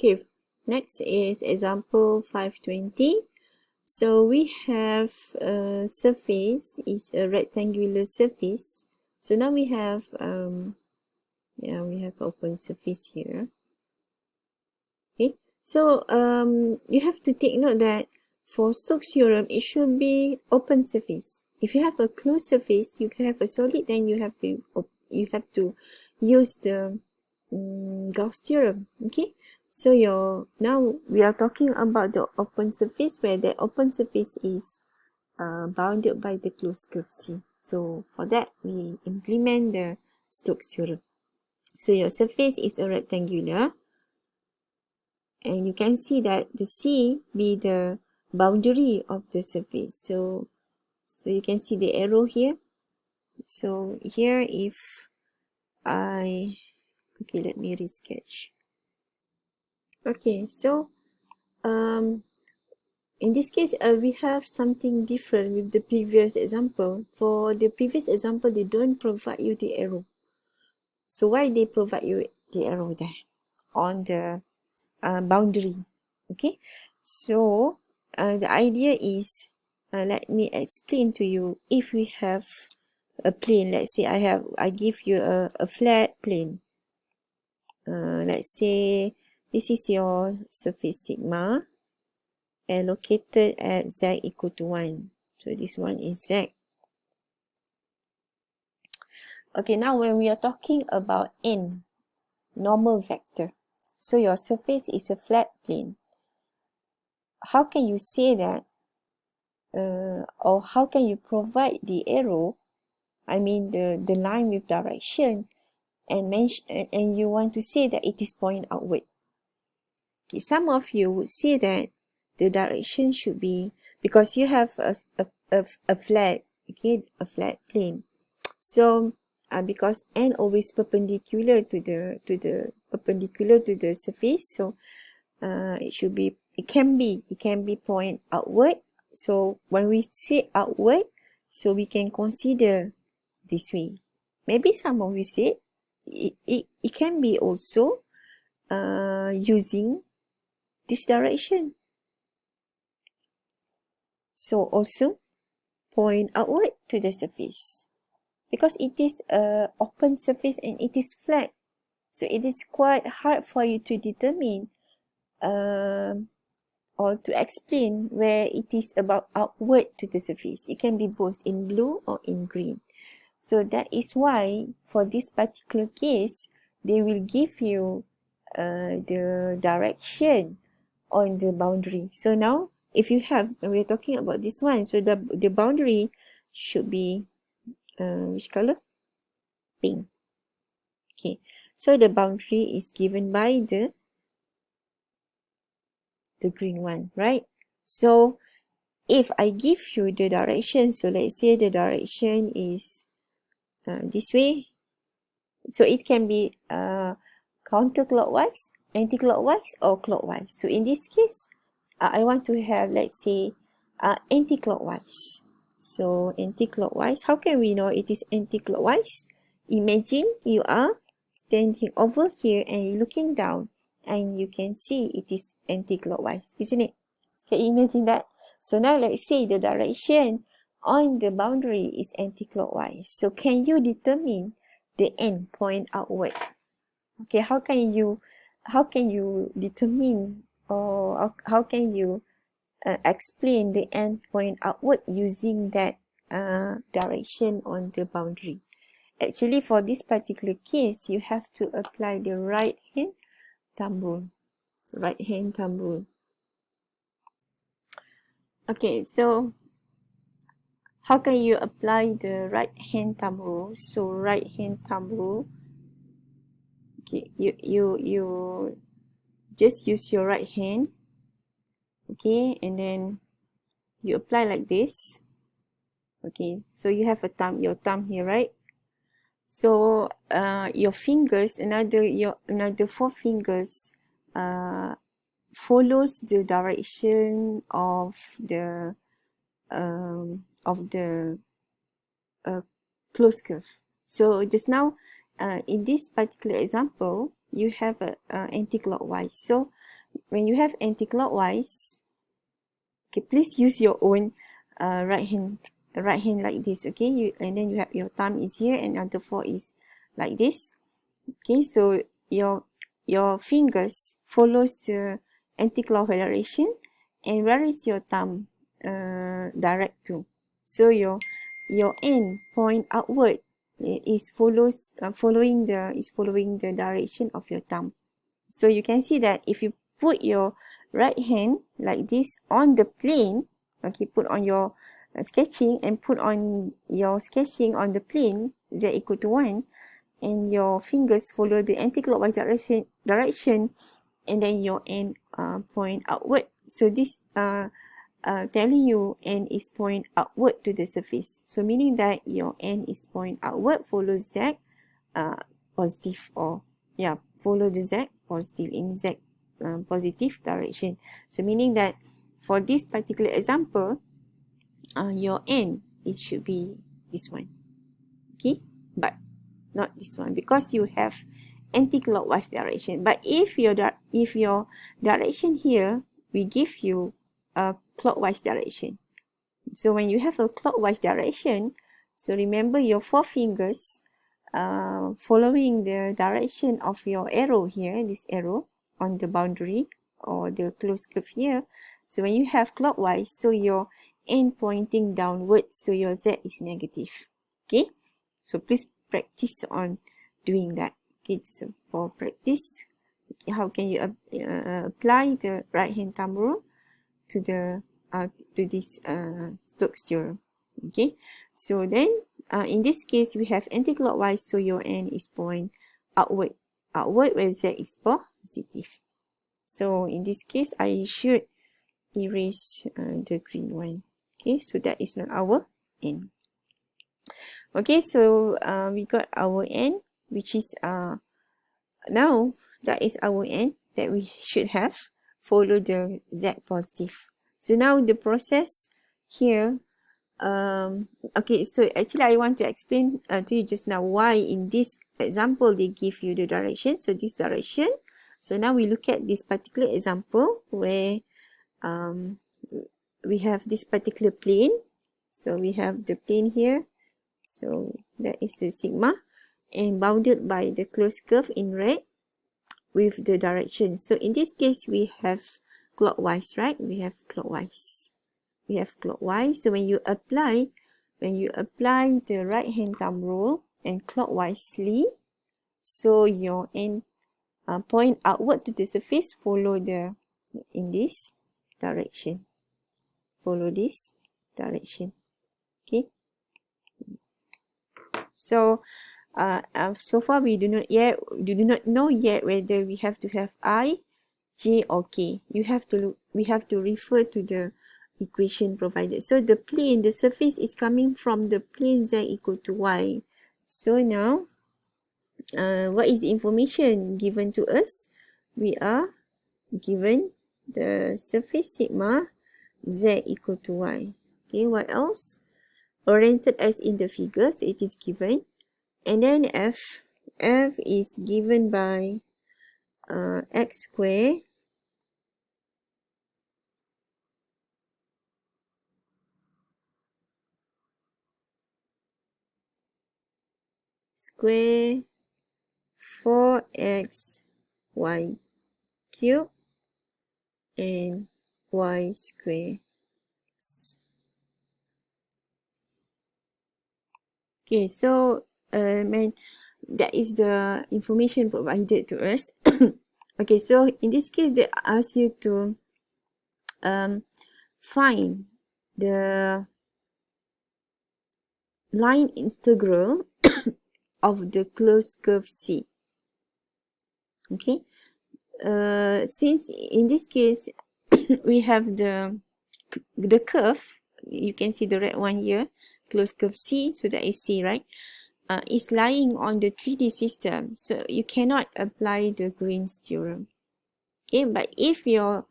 Okay, next is example 520. So we have a surface, is a rectangular surface. So now we have we have open surface here. Okay, so you have to take note that for Stokes theorem, it should be open surface. If you have a closed surface, you can have a solid, then you have to use the Gauss theorem. Okay, so now we are talking about the open surface, where the open surface is bounded by the closed curve C. So for that, we implement the Stokes theorem. So your surface is a rectangular, and you can see that the C be the boundary of the surface. So you can see the arrow here. So here, if let me resketch. Okay, so in this case, we have something different with the previous example. For the previous example, they don't provide you the arrow. So why they provide you the arrow there on the boundary? Okay, so the idea is, let me explain to you. If we have a plane, let's say I give you a flat plane. Let's say this is your surface sigma, and located at z equal to 1. So this one is z. Okay, now when we are talking about n, normal vector, so your surface is a flat plane. How can you say that, or how can you provide the arrow, I mean the line with direction, and you want to say that it is pointing outward? Okay, some of you would say that the direction should be, because you have a flat, okay, a flat plane. So because n always perpendicular to the surface, so it can be point outward. So when we say outward, so we can consider this way. Maybe some of you say it can be also using this direction. So also point outward to the surface, because it is an open surface and it is flat. So it is quite hard for you to determine or to explain where it is about outward to the surface. It can be both in blue or in green. So that is why for this particular case, they will give you the direction on the boundary. So now, if you have, we're talking about this one, so the boundary should be which color? Pink. Okay, so the boundary is given by the green one, right? So if I give you the direction, so let's say the direction is this way, so it can be counterclockwise, anti-clockwise, or clockwise. So in this case, I want to have, let's say, anti-clockwise. So anti-clockwise, how can we know it is anti-clockwise? Imagine you are standing over here and you're looking down, and you can see it is anti-clockwise, isn't it? Can you imagine that? So now let's say the direction on the boundary is anti-clockwise. So can you determine the end point outward? Okay, how can you determine, or how can you explain the end point outward using that direction on the boundary? Actually, for this particular case, you have to apply the right hand thumb rule. Right hand thumb rule. Okay, so how can you apply the right hand thumb rule? So right hand thumb rule. Okay, you just use your right hand. Okay, and then you apply like this. Okay, so you have your thumb here, right? So your fingers, another 4 fingers follows the direction of the closed curve. So just now, in this particular example, you have a anti-clockwise. So when you have anti-clockwise, okay, please use your own right hand like this. Okay, and then you have your thumb is here and other four is like this. Okay, so your fingers follows the anti-clockwise direction, and where is your thumb direct to? So your end point outward is following the direction of your thumb. So you can see that if you put your right hand like this on the plane, okay, put on your sketching and put on your sketching on the plane z equal to 1, and your fingers follow the anti-clockwise direction, and then your end point outward. So this telling you end is point outward to the surface. So meaning that your end is point outward, follow z positive, or yeah, follow the z positive in z positive direction. So meaning that for this particular example, your end, it should be this one. Okay, but not this one because you have anti-clockwise direction. But if your direction here, we give you a clockwise direction. So when you have a clockwise direction, so remember your four fingers following the direction of your arrow here, this arrow on the boundary or the closed curve here. So when you have clockwise, so your end pointing downward, so your z is negative. Okay, so please practice on doing that. Okay, so for practice, how can you apply the right hand thumb rule to the to this Stokes theorem? Okay, so then in this case we have anti-clockwise, so your end is point outward where z is positive. So in this case I should erase the green one. Okay, so that is not our end. Okay, so we got our end, which is now that is our end that we should have follow the z positive. So now the process here, okay, so actually I want to explain to you just now why in this example they give you the direction. So this direction. So now we look at this particular example where we have this particular plane. So we have the plane here. So that is the sigma, and bounded by the closed curve in red with the direction. So in this case we have clockwise, right? We have clockwise. So when you apply the right hand thumb rule and clockwise-ly, so your end point outward to the surface, follow the in this direction. Follow this direction. Okay. So so far we do not know yet whether we have to have I, J or K. We have to refer to the equation provided. So the plane, the surface is coming from the plane z equal to y. So now what is the information given to us? We are given the surface sigma z equal to y. Okay, what else? Oriented as in the figure, so it is given. And then f is given by x square square 4x y cube and y square. Okay, so that is the information provided to us. Okay, so in this case they ask you to find the line integral of the closed curve C. Okay, since in this case we have the curve, you can see the red one here, closed curve C, so that is C, right? Is lying on the 3D system, so you cannot apply the Green's theorem. Okay, but if your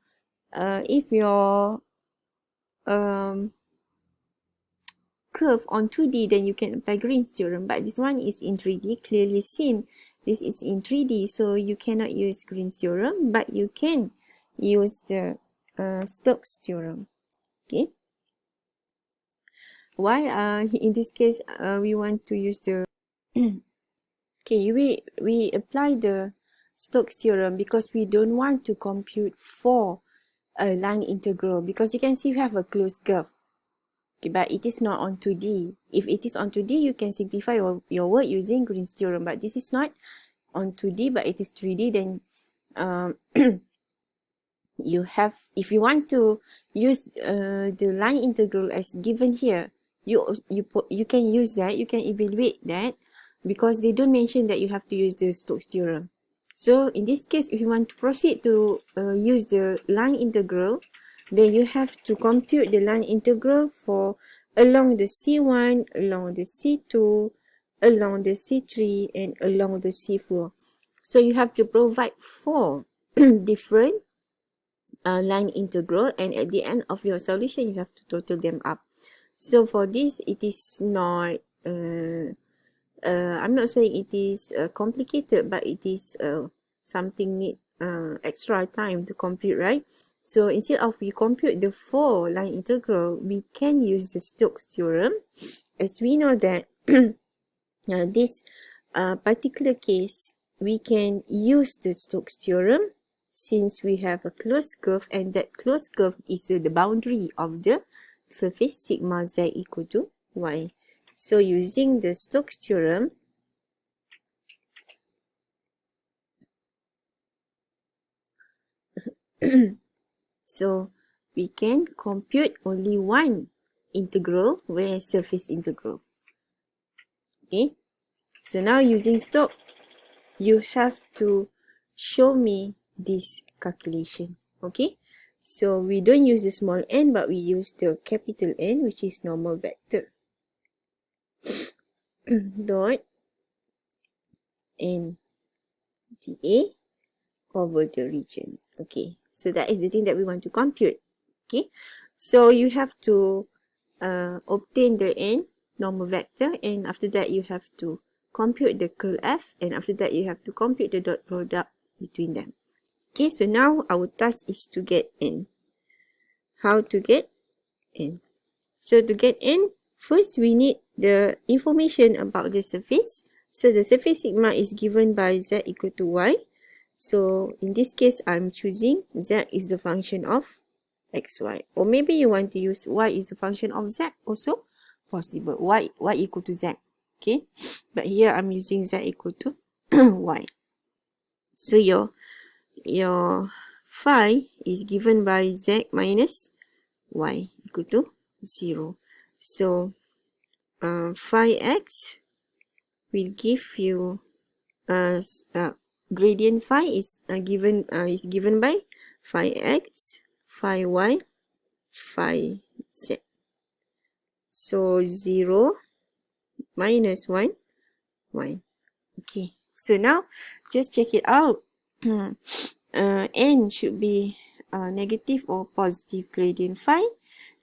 curve on 2D, then you can apply Green's theorem. But this one is in 3D, clearly seen. This is in 3D, so you cannot use Green's theorem, but you can use the Stokes Theorem. Okay. Why in this case we want to use the okay, we apply the Stokes Theorem because we don't want to compute for a line integral, because you can see we have a closed curve. Okay, but it is not on 2D. If it is on 2D, you can simplify your work using Green's theorem, but this is not on 2D, but it is 3D. Then you have, if you want to use the line integral as given here, you can use that, you can evaluate that, because they don't mention that you have to use the Stokes theorem. So in this case, if you want to proceed to use the line integral, then you have to compute the line integral for along the C1, along the C2, along the C3, and along the C4. So you have to provide 4 different line integral, and at the end of your solution, you have to total them up. So for this, it is not, I'm not saying it is complicated, but it is something need extra time to compute, right? So instead of we compute the 4 line integral, we can use the Stokes theorem, as we know that this particular case, we can use the Stokes theorem since we have a closed curve, and that closed curve is the boundary of the surface sigma z equal to y. So using the Stokes theorem, so we can compute only one integral, where surface integral. Okay, so now using Stokes, you have to show me this calculation. Okay, so we don't use the small n, but we use the capital N, which is normal vector. Dot n dA over the region. Okay, so that is the thing that we want to compute. Okay, so you have to obtain the n normal vector, and after that you have to compute the curl F, and after that you have to compute the dot product between them. Okay, so now our task is to get n. How to get n? So to get n, first we need the information about the surface. So the surface sigma is given by z equal to y. So in this case, I'm choosing z is the function of xy. Or maybe you want to use y is the function of z, also possible. Y equal to z. Okay, but here I'm using z equal to y. So your phi is given by z minus y equal to 0. So phi x will give you gradient phi is given by phi x, phi y, phi z. So 0 minus 1, 1. Okay, so now just check it out. N should be negative or positive gradient phi.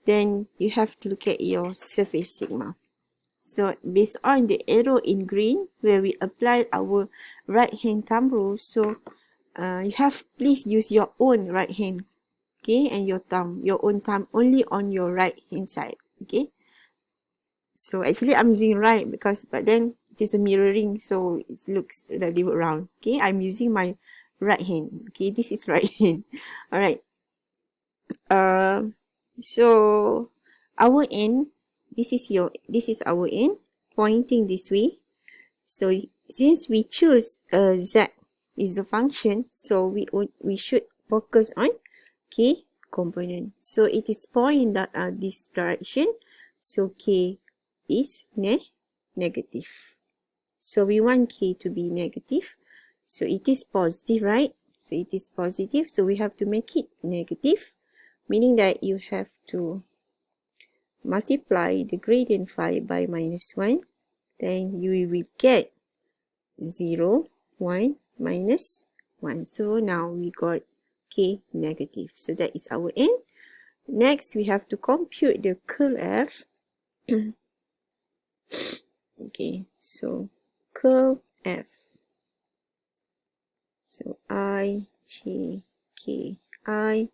Then you have to look at your surface sigma. So based on the arrow in green, where we applied our right hand thumb rule, so you have, please use your own right hand, okay, and your own thumb only on your right hand side. Okay, so actually I'm using right but then it is a mirroring, so it looks the other way around. Okay, I'm using my right hand. Okay, this is right hand. All right. So our n, this is our n pointing this way. So since we choose z is the function, so we should focus on k component. So it is pointing that this direction. So k is negative. So we want k to be negative. So it is positive, right? So it is positive. So we have to make it negative, meaning that you have to multiply the gradient phi by minus 1. Then you will get 0, 1, minus 1. So now we got k negative. So that is our n. Next, we have to compute the curl F. Okay, so curl F. So I, J, K, I,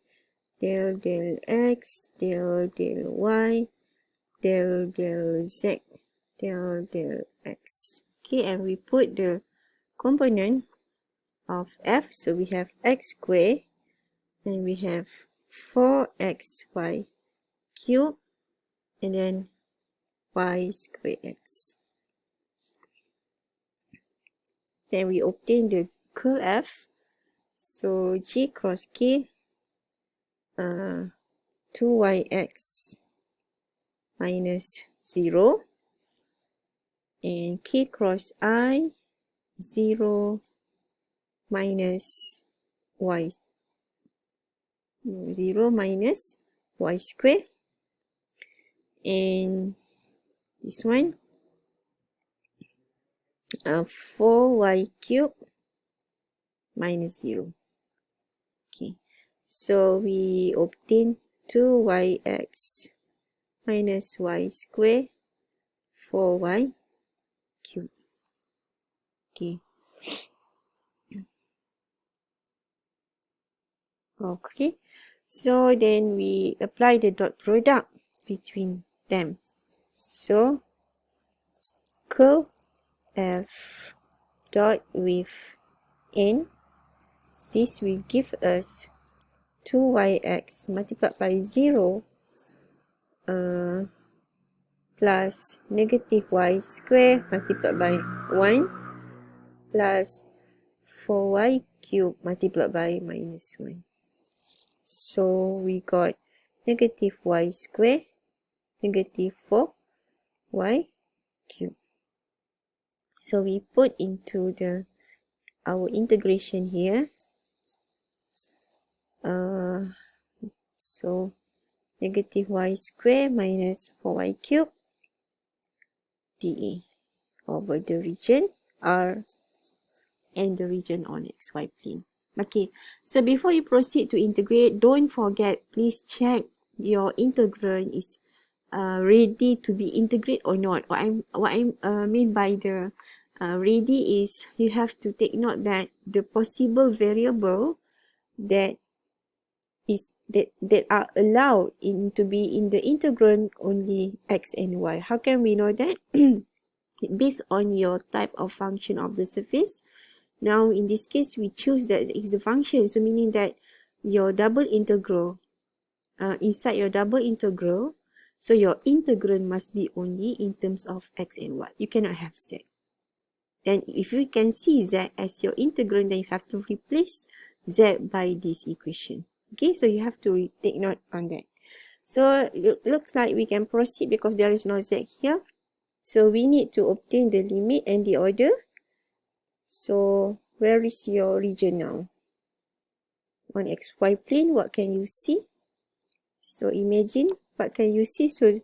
del del x, del del y, del del z, del del x. Okay, and we put the component of f, so we have x squared, and we have 4xy cubed, and then y squared x. Then we obtain the curl f, so g cross k, 2yx minus 0, and k cross I, 0 minus y, 0 minus y squared, and this one 4y cubed minus 0. Okay, so we obtain 2yx minus y squared 4y cubed. Okay. Okay, so then we apply the dot product between them. So curl f dot with n, this will give us 2yx multiplied by 0 plus negative y squared multiplied by 1 plus 4y cubed multiplied by minus 1. So we got negative y squared, negative 4y cubed. So we put into our integration here. So negative y squared minus 4y cubed dA over the region R and the region on xy plane. Okay, so before you proceed to integrate, don't forget, please check your integral is ready to be integrated or not. What I mean by the ready is you have to take note that the possible variable that are allowed to be in the integral only x and y. How can we know that? Based on your type of function of the surface. Now in this case we choose that it's the function, so meaning that your double integral, inside your double integral, so your integral must be only in terms of x and y. You cannot have z. Then if you can see z as your integral, then you have to replace z by this equation. Okay, so you have to take note on that. So it looks like we can proceed because there is no z here. So we need to obtain the limit and the order. So where is your region now? On xy plane, what can you see? So imagine, what can you see? So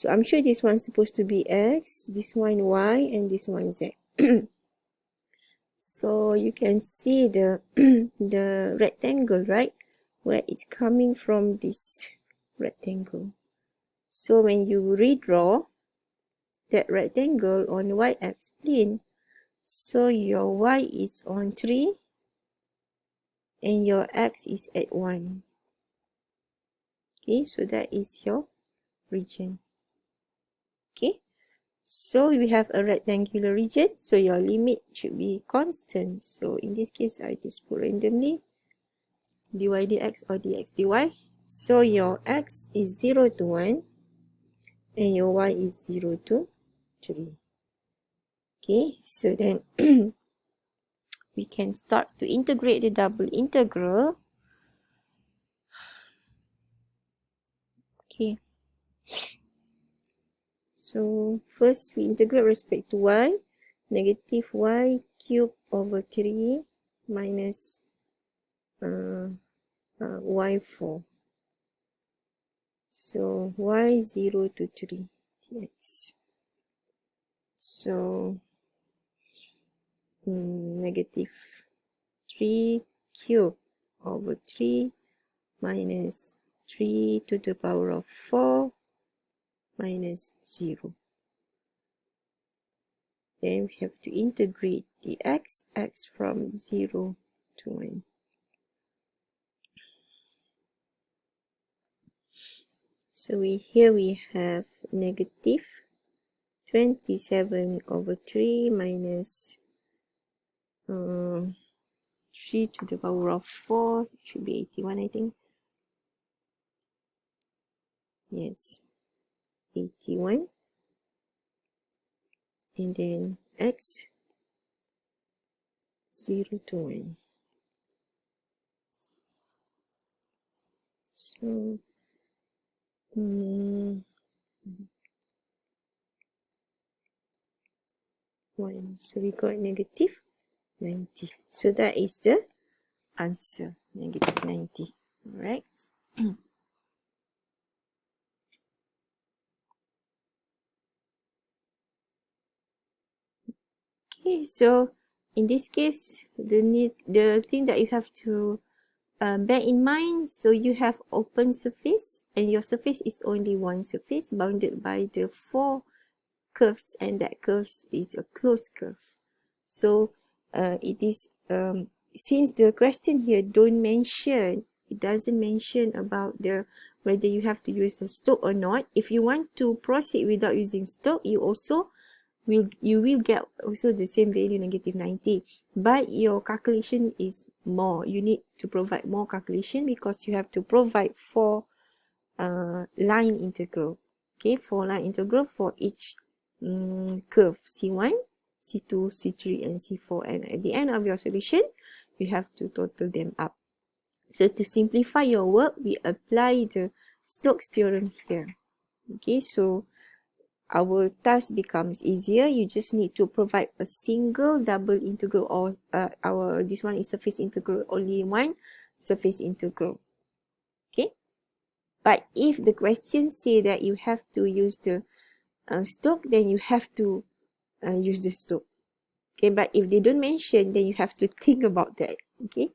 I'm sure this one's supposed to be x, this one y, and this one z. So you can see the the rectangle, right? Where it's coming from, this rectangle. So when you redraw that rectangle on y-x plane, so your y is on 3 and your x is at 1. Okay, so that is your region. Okay, so we have a rectangular region, so your limit should be constant. So in this case, I just put randomly dy dx or dx dy. So your x is 0 to 1 and your y is 0 to 3. Okay, so then we can start to integrate the double integral. Okay, so first we integrate respect to y, negative y cubed over 3 minus y4. So y 0 to 3 dx. So negative 3 cubed over 3 minus 3 to the power of 4 minus 0. Then we have to integrate the x from 0 to 1. So here we have negative 27 over 3 minus 3 to the power of 4, it should be 81, I think. Yes, 81. And then x 0 to 1. So 1. So we got negative 90. So that is the answer, negative 90. All right. Okay, so in this case, the thing that you have to bear in mind, so you have open surface and your surface is only one surface bounded by the 4 curves, and that curve is a closed curve. So it is since the question here it doesn't mention about the whether you have to use a Stokes or not. If you want to proceed without using Stokes, you will get also the same value, negative 90, but your calculation is more. You need to provide more calculation because you have to provide 4 line integral. Okay, 4 line integral for each curve C1, C2, C3 and C4, and at the end of your solution you have to total them up. So to simplify your work, we apply the Stokes theorem here. Okay, so our task becomes easier. You just need to provide a single double integral, or this one is surface integral, only one surface integral. Okay, but if the question say that you have to use the Stokes, then you have to use the Stokes. Okay, but if they don't mention, then you have to think about that. Okay,